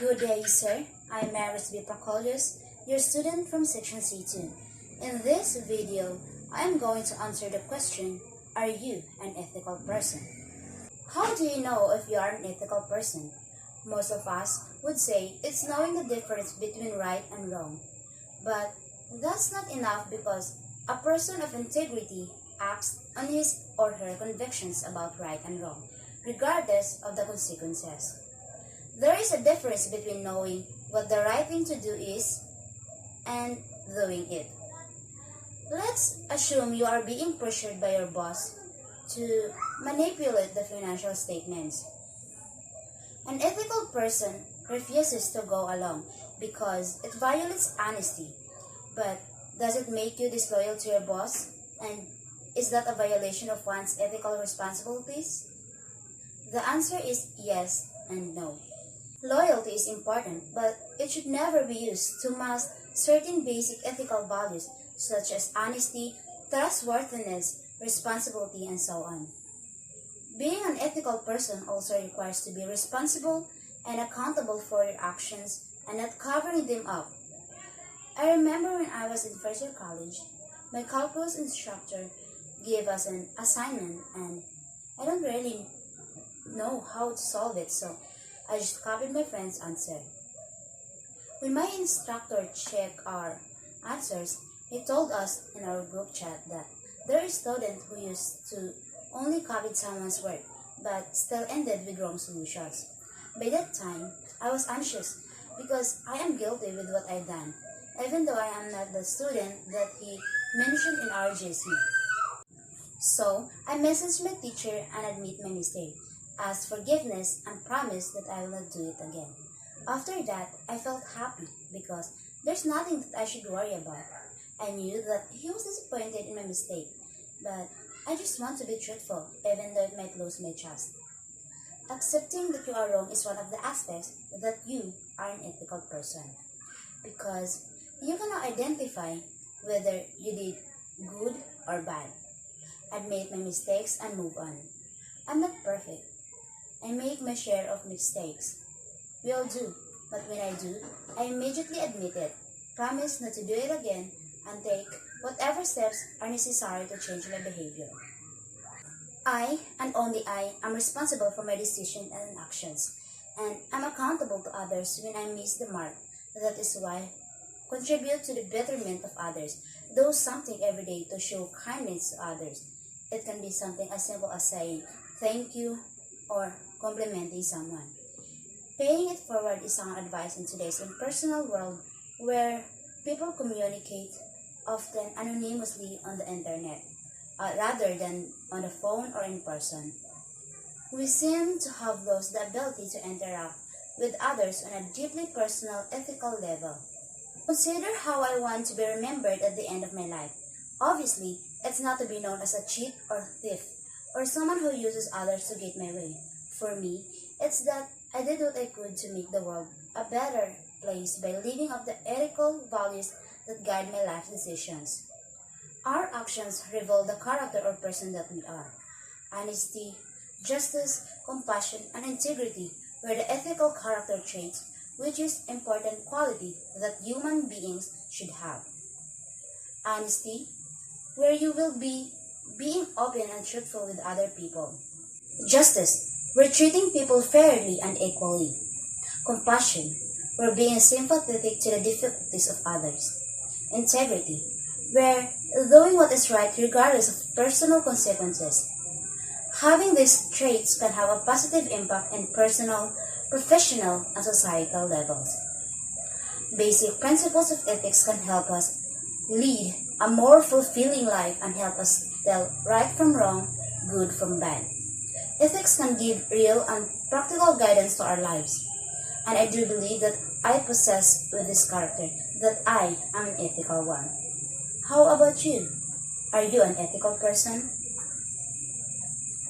Good day, sir. I'm Maris B. Procolius, your student from Section C2. In this video, I am going to answer the question, are you an ethical person? How do you know if you are an ethical person? Most of us would say it's knowing the difference between right and wrong. But that's not enough because a person of integrity acts on his or her convictions about right and wrong, regardless of the consequences. There is a difference between knowing what the right thing to do is and doing it. Let's assume you are being pressured by your boss to manipulate the financial statements. An ethical person refuses to go along because it violates honesty. But does it make you disloyal to your boss? And is that a violation of one's ethical responsibilities? The answer is yes and no. Loyalty is important, but it should never be used to mask certain basic ethical values such as honesty, trustworthiness, responsibility, and so on. Being an ethical person also requires to be responsible and accountable for your actions and not covering them up. I remember when I was in first year college, my calculus instructor gave us an assignment and I don't really know how to solve it, so I just copied my friend's answer. When my instructor checked our answers, he told us in our group chat that there is students who used to only copy someone's work but still ended with wrong solutions. By that time, I was anxious because I am guilty with what I've done, even though I am not the student that he mentioned in our JC. So, I messaged my teacher and admit my mistake, asked forgiveness, and promised that I will not do it again. After that, I felt happy because there's nothing that I should worry about. I knew that he was disappointed in my mistake, but I just want to be truthful, even though it might lose my trust. Accepting that you are wrong is one of the aspects that you are an ethical person, because you cannot identify whether you did good or bad. Admit my mistakes and move on. I'm not perfect. I make my share of mistakes. We all do, but when I do, I immediately admit it, promise not to do it again, and take whatever steps are necessary to change my behavior. I, and only I, am responsible for my decisions and actions, and I'm accountable to others when I miss the mark. That is why contribute to the betterment of others. Do something every day to show kindness to others. It can be something as simple as saying thank you or complimenting someone. Paying it forward is sound advice in today's impersonal world where people communicate often anonymously on the internet, rather than on the phone or in person. We seem to have lost the ability to interact with others on a deeply personal, ethical level. Consider how I want to be remembered at the end of my life. Obviously, it's not to be known as a cheat or thief, or someone who uses others to get my way. For me, it's that I did what I could to make the world a better place by living up the ethical values that guide my life decisions. Our actions reveal the character or person that we are. Honesty, justice, compassion, and integrity were the ethical character traits which is important quality that human beings should have. Honesty, where you will be being open and truthful with other people. Justice, we're treating people fairly and equally. Compassion, we're being sympathetic to the difficulties of others. Integrity, we're doing what is right regardless of personal consequences. Having these traits can have a positive impact in personal, professional, and societal levels. Basic principles of ethics can help us lead a more fulfilling life and help us tell right from wrong, good from bad. Ethics can give real and practical guidance to our lives, and I do believe that I possess with this character that I am an ethical one. How about you? Are you an ethical person?